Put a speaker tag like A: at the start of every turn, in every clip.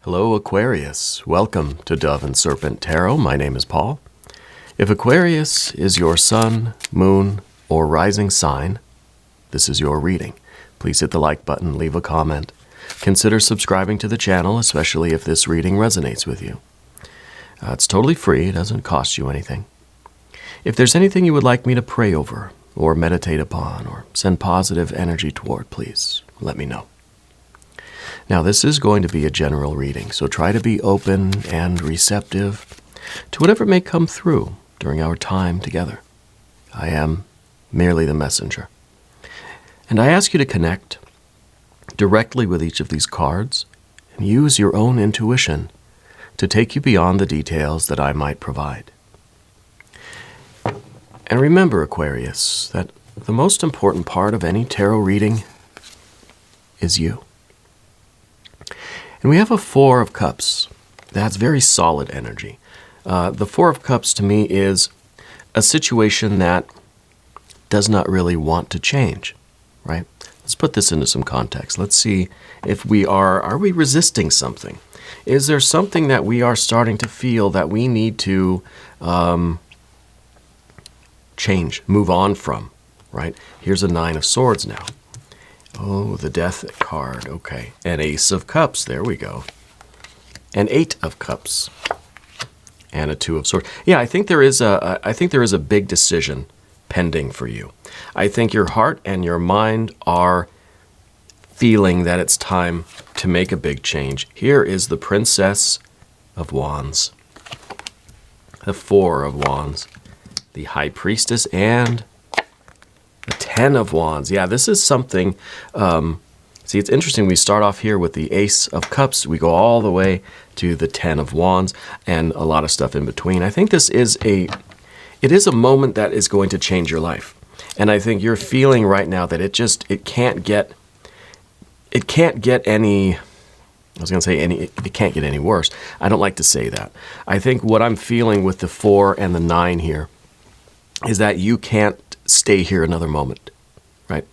A: Hello, Aquarius. Welcome to Dove and Serpent Tarot. My name is Paul. If Aquarius is your sun, moon, or rising sign, this is your reading. Please hit the like button, leave a comment. Consider subscribing to the channel, especially if this reading resonates with you. It's totally free. It doesn't cost you anything. If there's anything you would like me to pray over, or meditate upon, or send positive energy toward, please let me know. Now, this is going to be a general reading, so try to be open and receptive to whatever may come through during our time together. I am merely the messenger. And I ask you to connect directly with each of these cards and use your own intuition to take you beyond the details that I might provide. And remember, Aquarius, that the most important part of any tarot reading is you. And we have a Four of Cups. That's very solid energy. The Four of Cups to me is a situation that does not really want to change, right? Let's put this into some context. Let's see if are we resisting something? Is there something that we are starting to feel that we need to change, move on from, right? Here's a Nine of Swords now. Oh, the Death card. Okay. An Ace of Cups. There we go. An Eight of Cups. And a Two of Swords. Yeah, I think there is a big decision pending for you. I think your heart and your mind are feeling that it's time to make a big change. Here is the Princess of Wands. The Four of Wands. The High Priestess and the Ten of Wands. Yeah, this is something, see, it's interesting. We start off here with the Ace of Cups. We go all the way to the Ten of Wands and a lot of stuff in between. I think this is it is a moment that is going to change your life. And I think you're feeling right now that it can't get any, I was going to say it can't get any worse. I don't like to say that. I think what I'm feeling with the 4 and the 9 here is that you can't stay here another moment, right?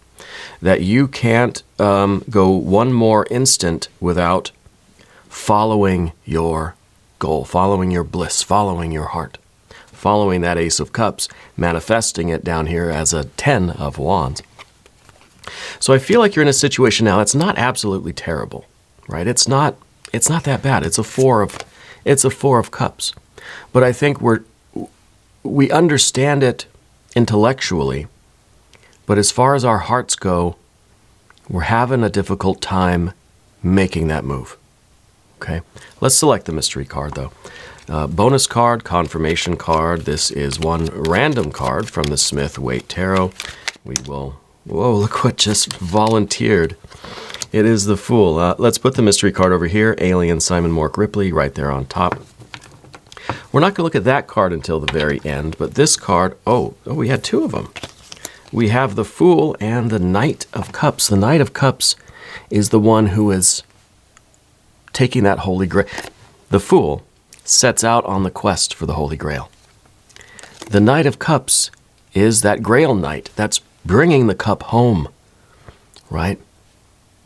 A: That you can't go one more instant without following your goal, following your bliss, following your heart, following that Ace of Cups, manifesting it down here as a 10 of Wands. So I feel like you're in a situation now that's not absolutely terrible, right? It's not that bad. It's a four of Cups. But I think we understand it intellectually, but as far as our hearts go, we're having a difficult time making that move. Okay, let's select the mystery card though. Bonus card, confirmation card. This is one random card from the Smith-Waite Tarot. Whoa, look what just volunteered. It is the Fool. Let's put the mystery card over here. Alien Simon Mork Ripley right there on top. We're not going to look at that card until the very end, but this card, we had two of them. We have the Fool and the Knight of Cups. The Knight of Cups is the one who is taking that Holy Grail. The Fool sets out on the quest for the Holy Grail. The Knight of Cups is that Grail Knight that's bringing the cup home, right?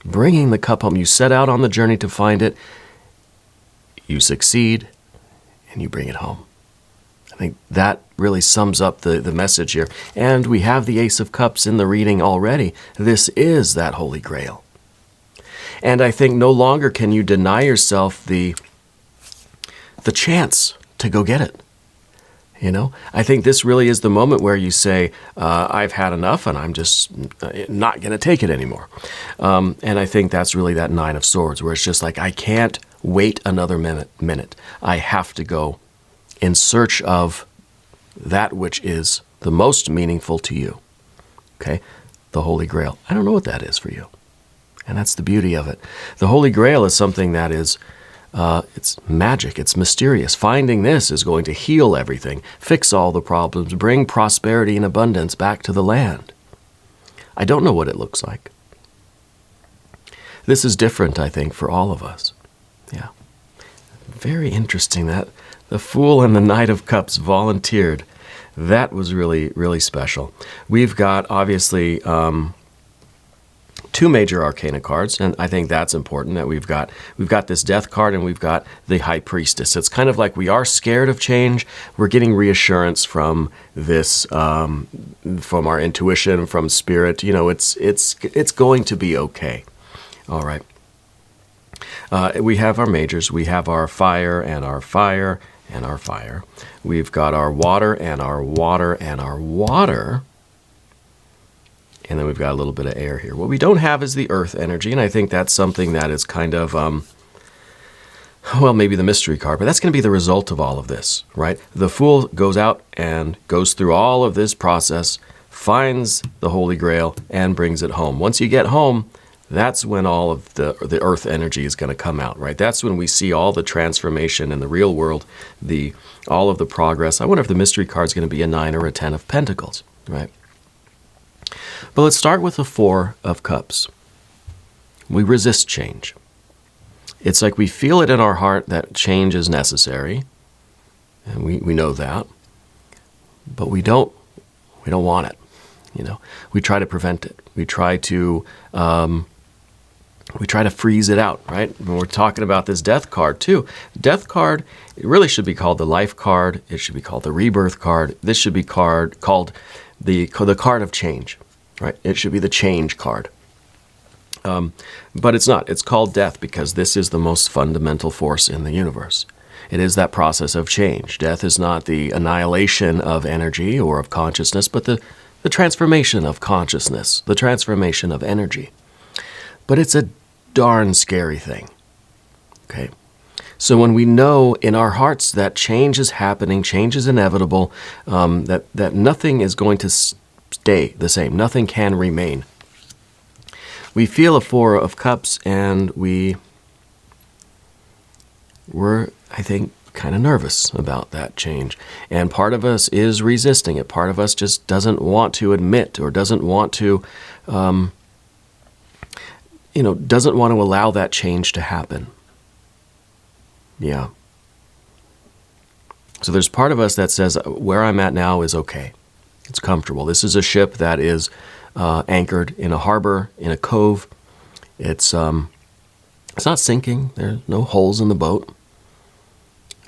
A: Bringing the cup home. You set out on the journey to find it, you succeed, and you bring it home. I think that really sums up the message here. And we have the Ace of Cups in the reading already. This is that Holy Grail. And I think no longer can you deny yourself the chance to go get it. You know, I think this really is the moment where you say, I've had enough and I'm just not going to take it anymore. And I think that's really that Nine of Swords, where it's just like, I can't wait another minute. I have to go in search of that which is the most meaningful to you. Okay? The Holy Grail. I don't know what that is for you. And that's the beauty of it. The Holy Grail is something that is, it's magic. It's mysterious. Finding this is going to heal everything, fix all the problems, bring prosperity and abundance back to the land. I don't know what it looks like. This is different, I think, for all of us. Yeah. Very interesting that the Fool and the Knight of Cups volunteered. That was really, really special. We've got, obviously, two major arcana cards, and I think that's important that we've got this death card and we've got the high priestess. It's kind of like we are scared of change. We're getting reassurance from this, from our intuition, from spirit. You know, it's going to be okay. All right. We have our majors. We have our fire and our fire and our fire. We've got our water and our water and our water. And then we've got a little bit of air here. What we don't have is the earth energy, and I think that's something that is kind of, well, maybe the mystery card, but that's going to be the result of all of this, right? The Fool goes out and goes through all of this process, finds the Holy Grail, and brings it home. Once you get home, that's when all of the earth energy is going to come out, right? That's when we see all the transformation in the real world, all of the progress. I wonder if the mystery card is going to be a 9 or a 10 of Pentacles, right? But let's start with the 4 of Cups. We resist change. It's like we feel it in our heart that change is necessary, and we know that, but we don't want it. You know, we try to prevent it. We try to freeze it out, right? When we're talking about this death card too. Death card, it really should be called the life card. It should be called the rebirth card. This should be called the card of change, right? It should be the change card. But it's not. It's called death because this is the most fundamental force in the universe. It is that process of change. Death is not the annihilation of energy or of consciousness, but the transformation of consciousness, the transformation of energy. But it's a darn scary thing, okay? So when we know in our hearts that change is happening, change is inevitable, that nothing is going to stay the same, nothing can remain, we feel a 4 of Cups and we're, I think, kind of nervous about that change. And part of us is resisting it. Part of us just doesn't want to admit or doesn't want to, doesn't want to allow that change to happen. Yeah. So there's part of us that says, where I'm at now is okay. It's comfortable. This is a ship that is anchored in a harbor, in a cove. It's not sinking. There's no holes in the boat.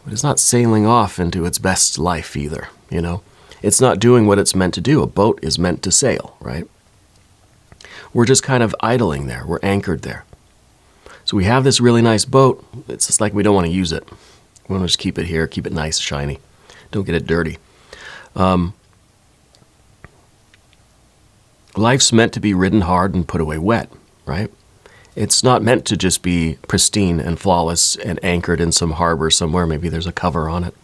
A: But it's not sailing off into its best life either, you know. It's not doing what it's meant to do. A boat is meant to sail, right? We're just kind of idling there. We're anchored there. So we have this really nice boat. It's just like we don't want to use it. We want to just keep it here, keep it nice, shiny. Don't get it dirty. Life's meant to be ridden hard and put away wet, right? It's not meant to just be pristine and flawless and anchored in some harbor somewhere. Maybe there's a cover on it.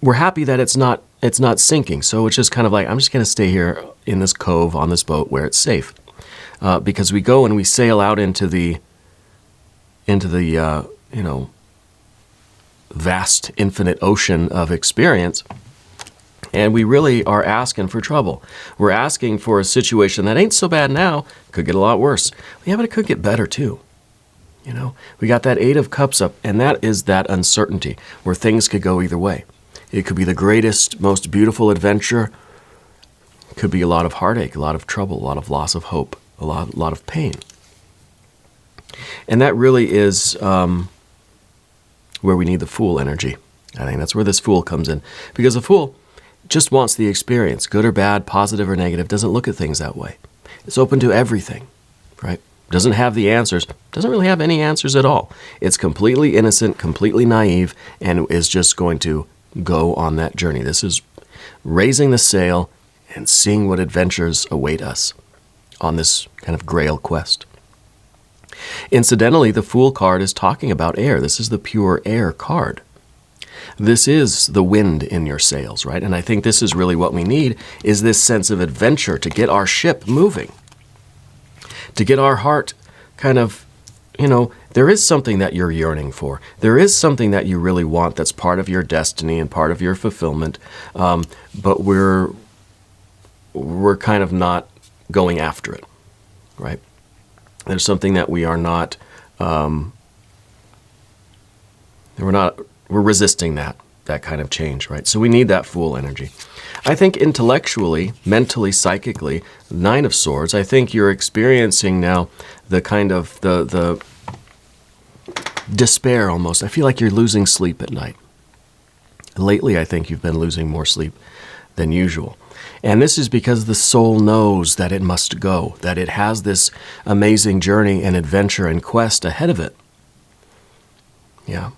A: We're happy that it's not sinking. So it's just kind of like, I'm just going to stay here in this cove on this boat where it's safe. Because we go and we sail out into the vast, infinite ocean of experience. And we really are asking for trouble. We're asking for a situation that ain't so bad now, could get a lot worse. Yeah, but it could get better too. You know, we got that 8 of Cups up, and that is that uncertainty where things could go either way. It could be the greatest, most beautiful adventure. It could be a lot of heartache, a lot of trouble, a lot of loss of hope, a lot of pain. And that really is where we need the Fool energy. I think that's where this Fool comes in. Because the Fool just wants the experience, good or bad, positive or negative, doesn't look at things that way. It's open to everything, right? Doesn't have the answers, doesn't really have any answers at all. It's completely innocent, completely naive, and is just going to go on that journey. This is raising the sail and seeing what adventures await us on this kind of grail quest. Incidentally, the Fool card is talking about air. This is the pure air card. This is the wind in your sails, right? And I think this is really what we need, is this sense of adventure to get our ship moving, to get our heart kind of, there is something that you're yearning for. There is something that you really want that's part of your destiny and part of your fulfillment, but we're kind of not going after it, right? There's something that we are not, we're resisting that. that kind of change, right? So we need that Fool energy. I think intellectually, mentally, psychically, Nine of Swords, I think you're experiencing now the kind of the despair almost. I feel like you're losing sleep at night. Lately, I think you've been losing more sleep than usual. And this is because the soul knows that it must go, that it has this amazing journey and adventure and quest ahead of it. Yeah.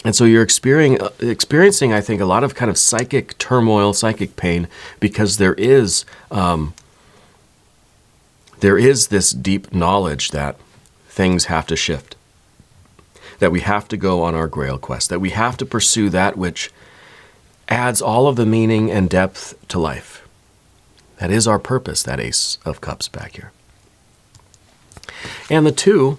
A: And so you're experiencing, I think, a lot of kind of psychic turmoil, psychic pain, because there is this deep knowledge that things have to shift, that we have to go on our Grail quest, that we have to pursue that which adds all of the meaning and depth to life. That is our purpose, that Ace of Cups back here. And the Two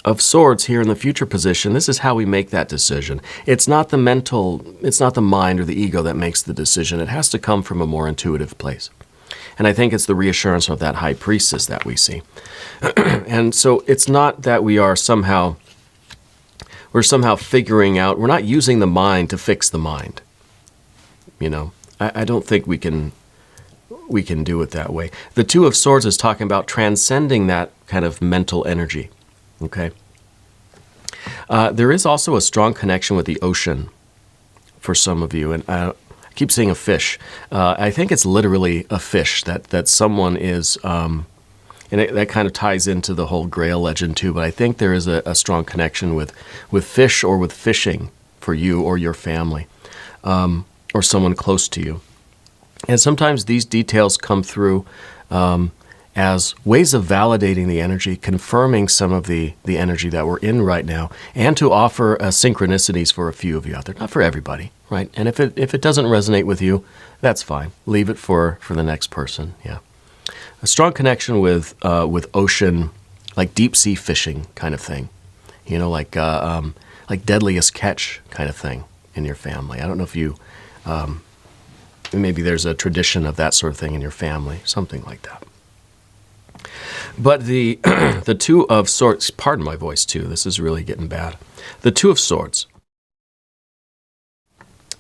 A: of Swords here in the future position, this is how we make that decision. It's not the mental, it's not the mind or the ego that makes the decision. It has to come from a more intuitive place. And I think it's the reassurance of that High Priestess that we see. And so it's not that we're somehow figuring out, we're not using the mind to fix the mind. You know, I don't think we can do it that way. The Two of Swords is talking about transcending that kind of mental energy. Okay. There is also a strong connection with the ocean for some of you, and I keep saying a fish. I think it's literally a fish that someone is, and that kind of ties into the whole Grail legend too. But I think there is a strong connection with fish or with fishing for you or your family, or someone close to you. And sometimes these details come through as ways of validating the energy, confirming some of the energy that we're in right now, and to offer synchronicities for a few of you out there, not for everybody, right? And if it doesn't resonate with you, that's fine. Leave it for the next person. Yeah, a strong connection with ocean, like deep sea fishing kind of thing, you know, like deadliest catch kind of thing in your family. I don't know if you maybe there's a tradition of that sort of thing in your family, something like that. But the Two of Swords, pardon my voice too, this is really getting bad. The Two of Swords.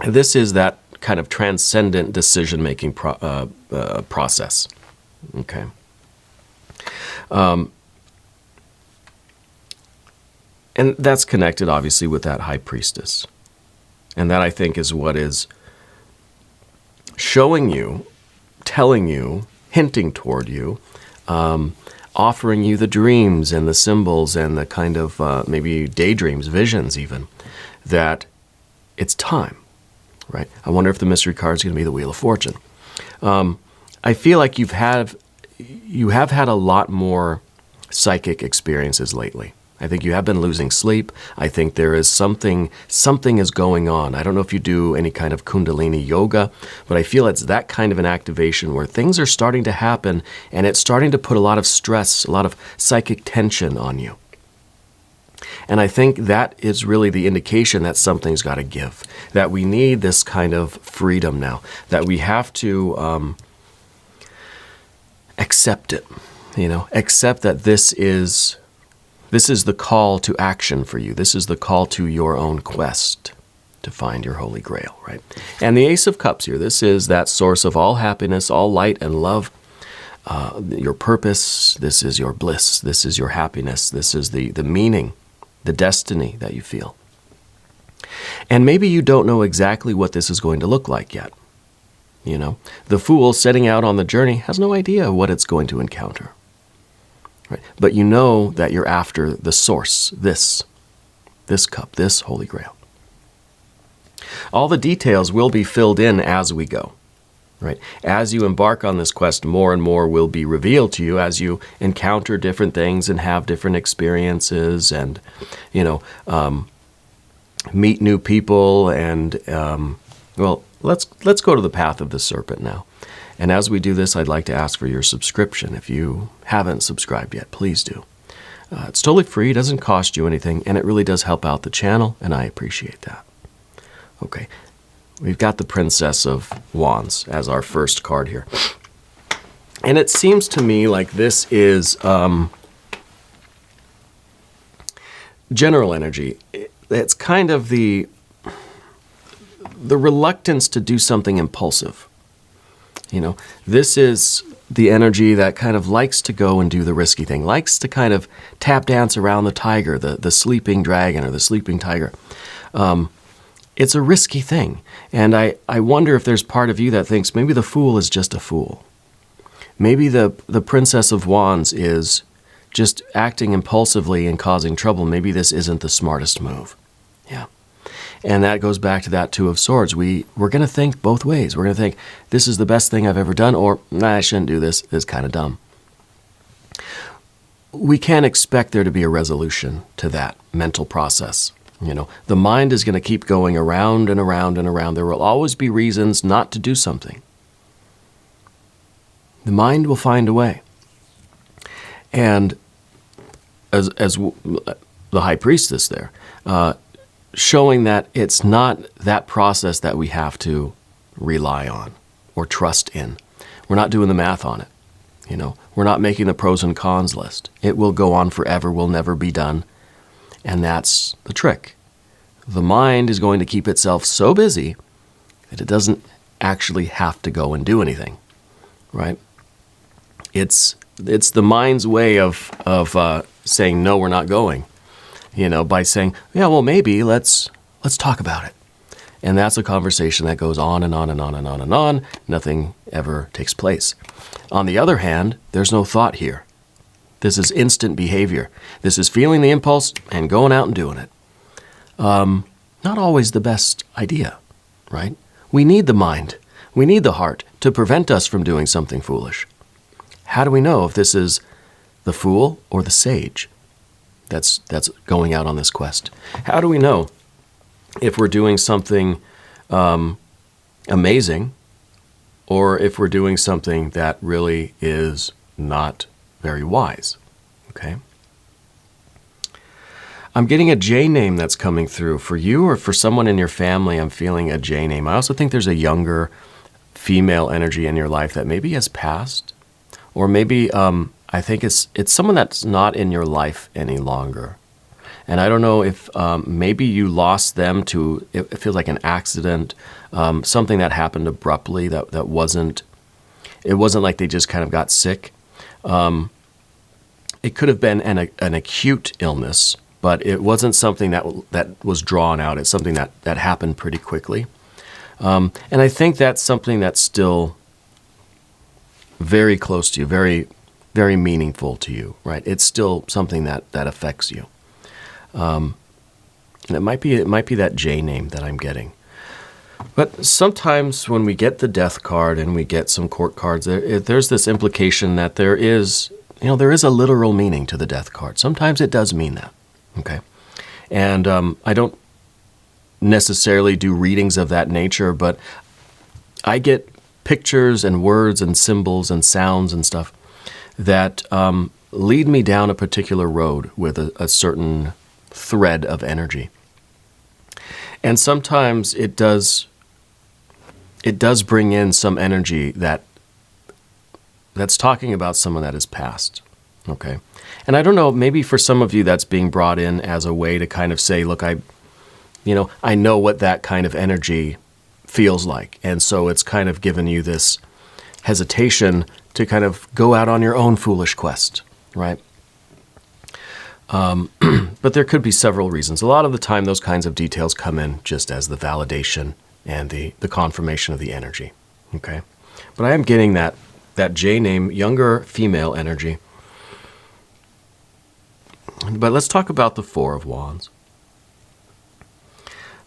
A: This is that kind of transcendent decision-making process. Okay. And that's connected, obviously, with that High Priestess. And that, I think, is what is showing you, telling you, hinting toward you, offering you the dreams and the symbols and the kind of maybe daydreams, visions even, that it's time, right? I wonder if the mystery card is going to be the Wheel of Fortune. I feel like you have had a lot more psychic experiences lately. I think you have been losing sleep. I think there is something is going on. I don't know if you do any kind of Kundalini yoga, but I feel it's that kind of an activation where things are starting to happen and it's starting to put a lot of stress, a lot of psychic tension on you. And I think that is really the indication that something's got to give, that we need this kind of freedom now, that we have to accept it, you know, accept that this is the call to action for you. This is the call to your own quest to find your Holy Grail, right? And the Ace of Cups here, this is that source of all happiness, all light and love, your purpose. This is your bliss. This is your happiness. This is the meaning, the destiny that you feel. And maybe you don't know exactly what this is going to look like yet. You know, the Fool setting out on the journey has no idea what it's going to encounter. Right? But you know that you're after the source, this cup, this Holy Grail. All the details will be filled in as we go. Right? As you embark on this quest, more and more will be revealed to you as you encounter different things and have different experiences and, you know, meet new people and, well, let's go to the path of the serpent now. And as we do this, I'd like to ask for your subscription. If you haven't subscribed yet, please do. It's totally free, it doesn't cost you anything, and it really does help out the channel, and I appreciate that. Okay, we've got the Princess of Wands as our first card here. And it seems to me like this is general energy. It's kind of the the reluctance to do something impulsive. This is the energy that kind of likes to go and do the risky thing, likes to kind of tap dance around the tiger, the sleeping dragon or the sleeping tiger. It's a risky thing. And I wonder if there's part of you that thinks maybe the Fool is just a fool. Maybe the Princess of Wands is just acting impulsively and causing trouble. Maybe this isn't the smartest move. Yeah. And that goes back to that Two of Swords. We're going to think both ways. We're going to think, this is the best thing I've ever done, or, nah, I shouldn't do this. It's kind of dumb. We can't expect there to be a resolution to that mental process. The mind is going to keep going around and around and around. There will always be reasons not to do something. The mind will find a way. And as the High Priestess there, showing that it's not that process that we have to rely on or trust in. We're not doing the math on it. We're not making the pros and cons list. It will go on forever, will never be done. And that's the trick. The mind is going to keep itself so busy that it doesn't actually have to go and do anything, right? It's the mind's way of saying, no, we're not going. By saying, yeah, well, maybe let's talk about it. And that's a conversation that goes on and on and on and on and on. Nothing ever takes place. On the other hand, there's no thought here. This is instant behavior. This is feeling the impulse and going out and doing it. Not always the best idea, right? We need the mind. We need the heart to prevent us from doing something foolish. How do we know if this is the fool or the sage that's going out on this quest? How do we know if we're doing something amazing or if we're doing something that really is not very wise? Okay. I'm getting a J name that's coming through. For you or for someone in your family, I'm feeling a J name. I also think there's a younger female energy in your life that maybe has passed. Or maybe I think it's someone that's not in your life any longer. And I don't know if maybe you lost them to, it feels like an accident, something that happened abruptly that wasn't, it wasn't like they just kind of got sick. It could have been an acute illness, but it wasn't something that was drawn out. It's something that happened pretty quickly. And I think that's something that's still very close to you, very, very meaningful to you, right? It's still something that affects you. And it might be that J name that I'm getting. But sometimes when we get the Death card and we get some court cards, there's this implication that there is a literal meaning to the Death card. Sometimes it does mean that, okay? And I don't necessarily do readings of that nature, but I get pictures and words and symbols and sounds and stuff that lead me down a particular road with a certain thread of energy. And sometimes it does bring in some energy that's talking about someone that has passed. Okay. And I don't know, maybe for some of you that's being brought in as a way to kind of say, look, I know what that kind of energy feels like. And so it's kind of given you this hesitation to kind of go out on your own foolish quest, right? But there could be several reasons. A lot of the time, those kinds of details come in just as the validation and the confirmation of the energy, okay? But I am getting that J name, younger female energy. But let's talk about the Four of Wands.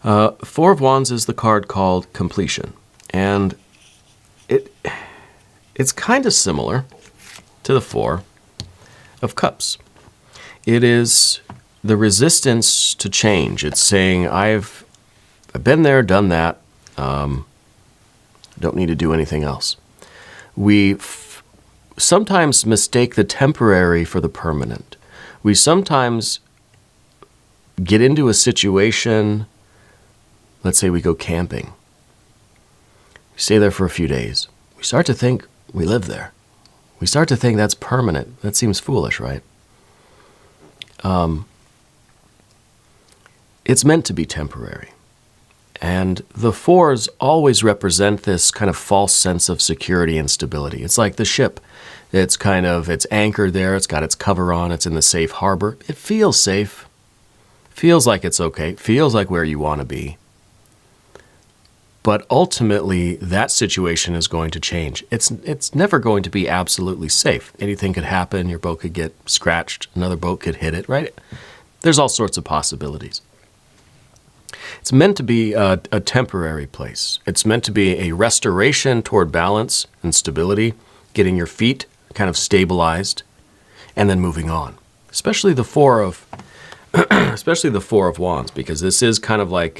A: Four of Wands is the card called completion. And it's kind of similar to the Four of Cups. It is the resistance to change. It's saying, I've been there, done that. Don't need to do anything else. We sometimes mistake the temporary for the permanent. We sometimes get into a situation. Let's say we go camping. We stay there for a few days. We start to think we live there. We start to think that's permanent. That seems foolish, right? It's meant to be temporary. And the fours always represent this kind of false sense of security and stability. It's like the ship. It's anchored there. It's got its cover on. It's in the safe harbor. It feels safe. Feels like it's okay. Feels like where you want to be. But ultimately, that situation is going to change. It's never going to be absolutely safe. Anything could happen. Your boat could get scratched. Another boat could hit it, right? There's all sorts of possibilities. It's meant to be a temporary place. It's meant to be a restoration toward balance and stability, getting your feet kind of stabilized, and then moving on. Especially the Four of Wands, because this is kind of like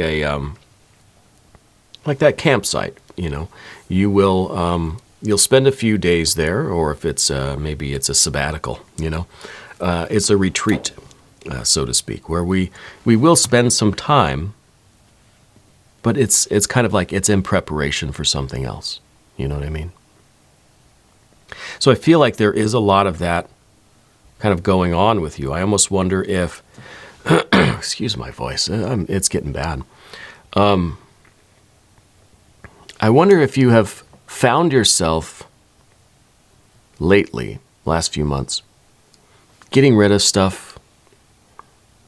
A: like that campsite. You'll spend a few days there, or if it's maybe it's a sabbatical. It's a retreat, so to speak, where we will spend some time. But it's kind of like it's in preparation for something else. You know what I mean? So I feel like there is a lot of that kind of going on with you. I almost wonder if, excuse my voice, it's getting bad. I wonder if you have found yourself lately, last few months, getting rid of stuff,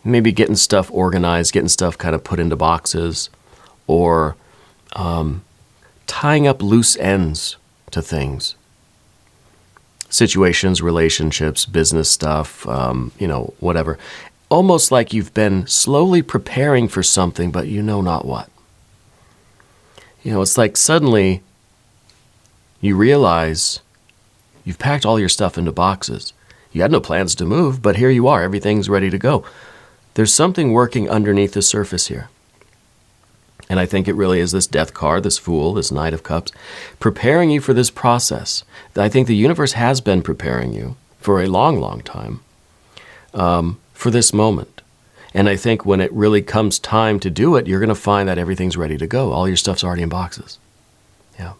A: maybe getting stuff organized, getting stuff kind of put into boxes, or tying up loose ends to things. Situations, relationships, business stuff, whatever. Almost like you've been slowly preparing for something, but you know not what. It's like suddenly you realize you've packed all your stuff into boxes. You had no plans to move, but here you are. Everything's ready to go. There's something working underneath the surface here. And I think it really is this Death card, this Fool, this Knight of Cups, preparing you for this process. I think the universe has been preparing you for a long, long time for this moment. And I think when it really comes time to do it, you're going to find that everything's ready to go. All your stuff's already in boxes. Yeah.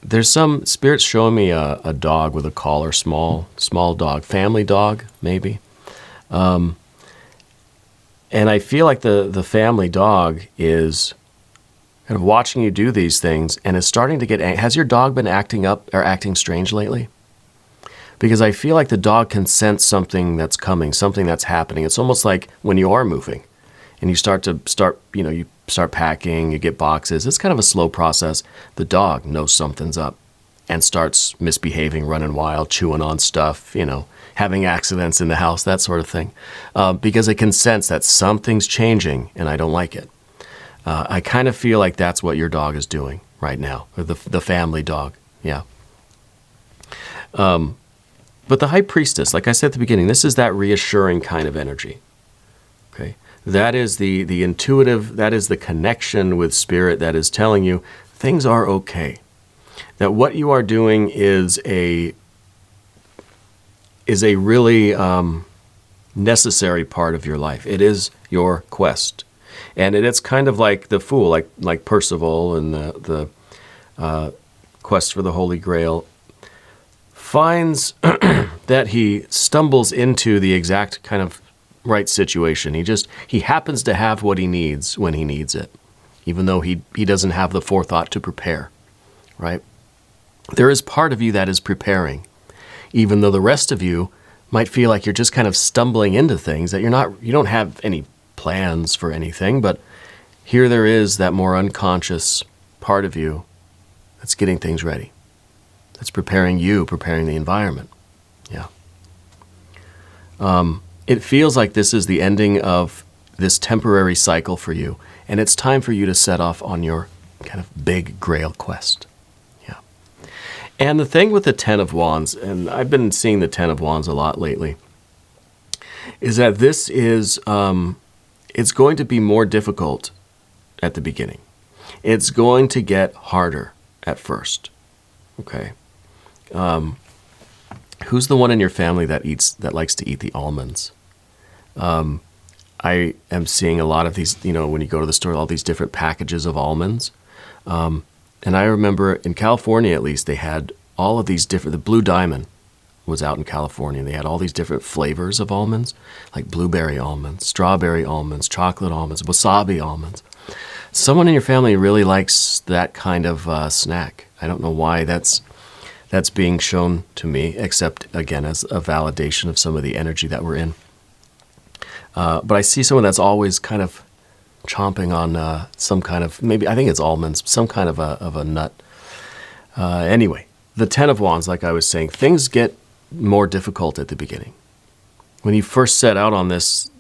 A: There's some spirits showing me a dog with a collar, small dog, family dog, maybe. And I feel like the family dog is kind of watching you do these things and is starting to get has your dog been acting up or acting strange lately? Because I feel like the dog can sense something that's coming, something that's happening. It's almost like when you are moving and you start packing, you get boxes. It's kind of a slow process. The dog knows something's up and starts misbehaving, running wild, chewing on stuff, having accidents in the house, that sort of thing, because it can sense that something's changing and I don't like it. I kind of feel like that's what your dog is doing right now, or the family dog, yeah. But the High Priestess, like I said at the beginning, this is that reassuring kind of energy, okay? That is the intuitive, that is the connection with Spirit that is telling you things are okay. That what you are doing is a really necessary part of your life. It is your quest. And it's kind of like the Fool, like Percival and the quest for the Holy Grail, finds that he stumbles into the exact kind of right situation. He happens to have what he needs when he needs it, even though he doesn't have the forethought to prepare, right? There is part of you that is preparing, even though the rest of you might feel like you're just kind of stumbling into things, that you don't have any plans for anything, but here there is that more unconscious part of you that's getting things ready. That's preparing the environment. Yeah. It feels like this is the ending of this temporary cycle for you, and it's time for you to set off on your kind of big Grail quest. Yeah. And the thing with the Ten of Wands, and I've been seeing the Ten of Wands a lot lately, is that this is, it's going to be more difficult at the beginning. It's going to get harder at first. Okay. Who's the one in your family that likes to eat the almonds? I am seeing a lot of these, when you go to the store, all these different packages of almonds. And I remember in California, at least, they had all of these different, the Blue Diamond was out in California, and they had all these different flavors of almonds, like blueberry almonds, strawberry almonds, chocolate almonds, wasabi almonds. Someone in your family really likes that kind of snack. I don't know why that's being shown to me, except, again, as a validation of some of the energy that we're in. But I see someone that's always kind of chomping on some kind of, maybe, I think it's almonds, some kind of a nut. Anyway, the Ten of Wands, like I was saying, things get more difficult at the beginning. When you first set out on this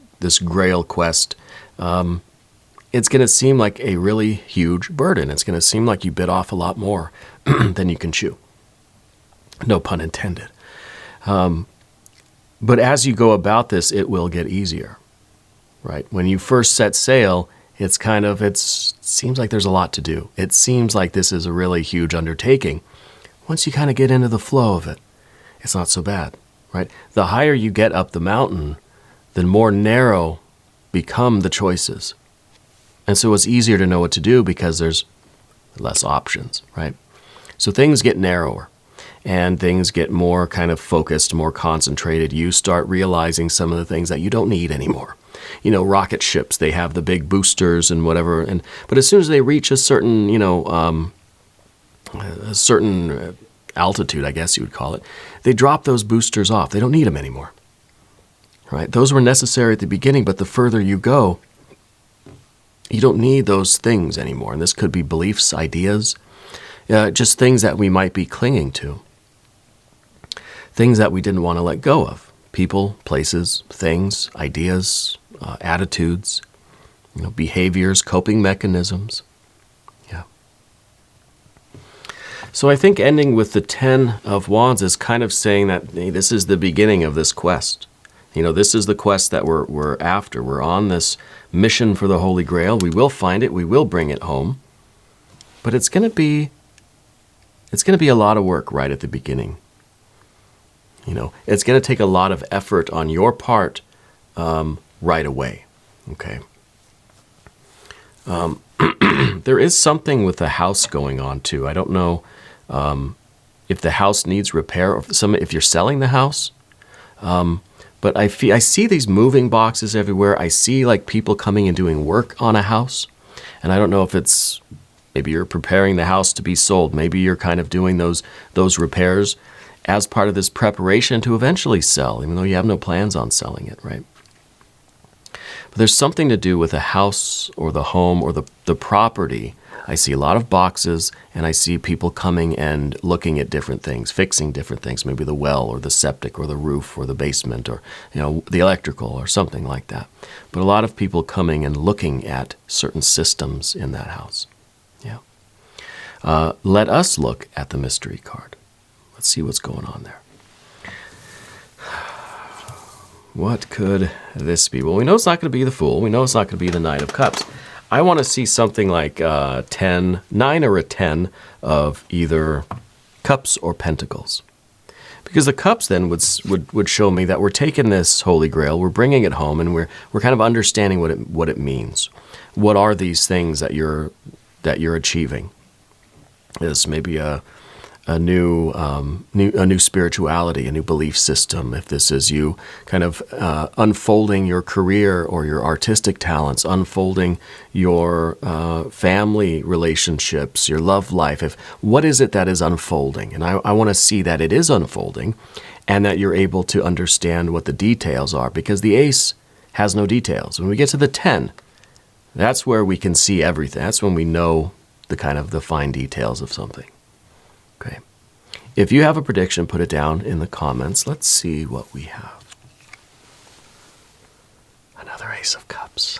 A: Grail quest, it's going to seem like a really huge burden. It's going to seem like you bit off a lot more than you can chew. No pun intended. But as you go about this, it will get easier, right? When you first set sail, it seems like there's a lot to do. It seems like this is a really huge undertaking. Once you kind of get into the flow of it, it's not so bad, right? The higher you get up the mountain, the more narrow become the choices. And so it's easier to know what to do because there's less options, right? So things get narrower and things get more kind of focused, more concentrated. You start realizing some of the things that you don't need anymore. You know, rocket ships, they have the big boosters and whatever. But as soon as they reach a certain, a certain altitude, I guess you would call it, they drop those boosters off. They don't need them anymore, right? Those were necessary at the beginning, but the further you go, you don't need those things anymore. And this could be beliefs, ideas, just things that we might be clinging to. Things that we didn't want to let go of. People, places, things, ideas, attitudes, behaviors, coping mechanisms. Yeah. So I think ending with the Ten of Wands is kind of saying that, hey, this is the beginning of this quest. This is the quest that we're after. We're on this mission for the Holy Grail. We will find it. We will bring it home. But it's going to be a lot of work right at the beginning. It's going to take a lot of effort on your part right away. Okay. There is something with the house going on too. I don't know if the house needs repair or if you're selling the house. But I see these moving boxes everywhere. I see like people coming and doing work on a house. And I don't know if it's, maybe you're preparing the house to be sold. Maybe you're kind of doing those repairs as part of this preparation to eventually sell, even though you have no plans on selling it, right? But there's something to do with a house or the home or the property. I see a lot of boxes, and I see people coming and looking at different things, fixing different things, maybe the well or the septic or the roof or the basement or the electrical or something like that. But a lot of people coming and looking at certain systems in that house. Yeah. Let us look at the mystery card. Let's see what's going on there. What could this be? Well, we know it's not going to be the Fool. We know it's not going to be the Knight of Cups. I want to see something like 9 or a 10 of either cups or pentacles. Because the cups then would show me that we're taking this Holy Grail, we're bringing it home, and we're kind of understanding what it means. What are these things that you're achieving? Is maybe a new spirituality, a new belief system. If this is you kind of unfolding your career or your artistic talents, unfolding your family relationships, your love life. What is it that is unfolding? And I want to see that it is unfolding and that you're able to understand what the details are, because the Ace has no details. When we get to the 10, that's where we can see everything. That's when we know the fine details of something. Okay. If you have a prediction, put it down in the comments. Let's see what we have. Another Ace of Cups.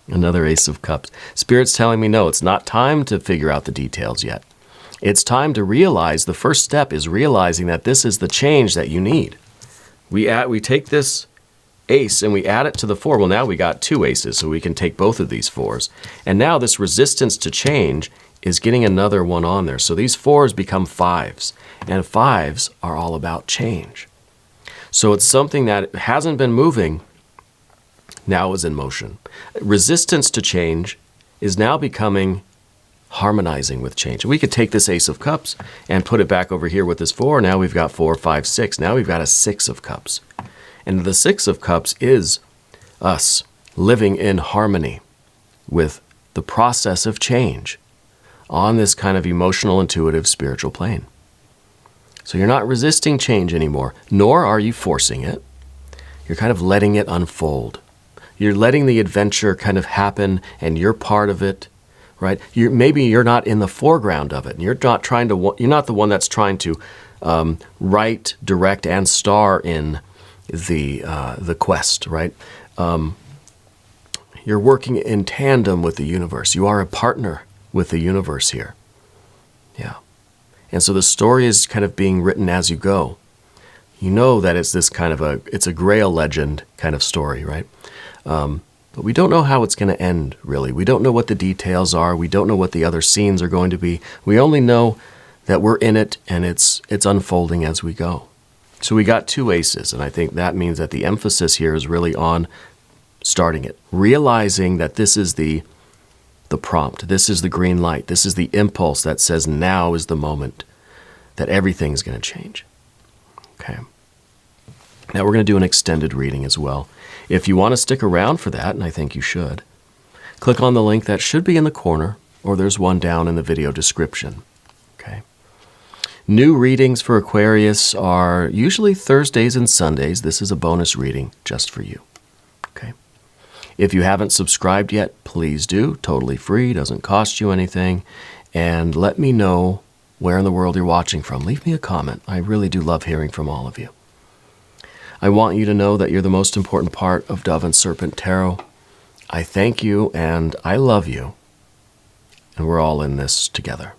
A: Another Ace of Cups. Spirit's telling me, no, it's not time to figure out the details yet. It's time to realize, the first step is realizing that this is the change that you need. We take this Ace and we add it to the 4. Well, now we got 2 aces, so we can take both of these 4s. And now this resistance to change is getting another one on there. So these 4s become 5s, and 5s are all about change. So it's something that hasn't been moving, now is in motion. Resistance to change is now becoming harmonizing with change. And we could take this Ace of Cups and put it back over here with this 4. Now we've got 4, 5, 6. Now we've got a 6 of Cups. And the 6 of Cups is us living in harmony with the process of change on this kind of emotional, intuitive, spiritual plane. So you're not resisting change anymore, nor are you forcing it. You're kind of letting it unfold. You're letting the adventure kind of happen, and you're part of it, right? Maybe you're not in the foreground of it, and you're not the one that's trying to write, direct, and star in the quest, right? You're working in tandem with the universe. You are a partner with the universe here. Yeah. And so the story is kind of being written as you go. You know that it's this kind of it's a Grail legend kind of story, right? But we don't know how it's going to end, really. We don't know what the details are. We don't know what the other scenes are going to be. We only know that we're in it, and it's unfolding as we go. So we got 2 aces, and I think that means that the emphasis here is really on starting it. Realizing that this is the prompt. This is the green light. This is the impulse that says now is the moment that everything's going to change. Okay. Now we're going to do an extended reading as well. If you want to stick around for that, and I think you should, click on the link that should be in the corner, or there's one down in the video description. Okay. New readings for Aquarius are usually Thursdays and Sundays. This is a bonus reading just for you. Okay. If you haven't subscribed yet, please do. Totally free, doesn't cost you anything. And let me know where in the world you're watching from. Leave me a comment. I really do love hearing from all of you. I want you to know that you're the most important part of Dove and Serpent Tarot. I thank you and I love you. And we're all in this together.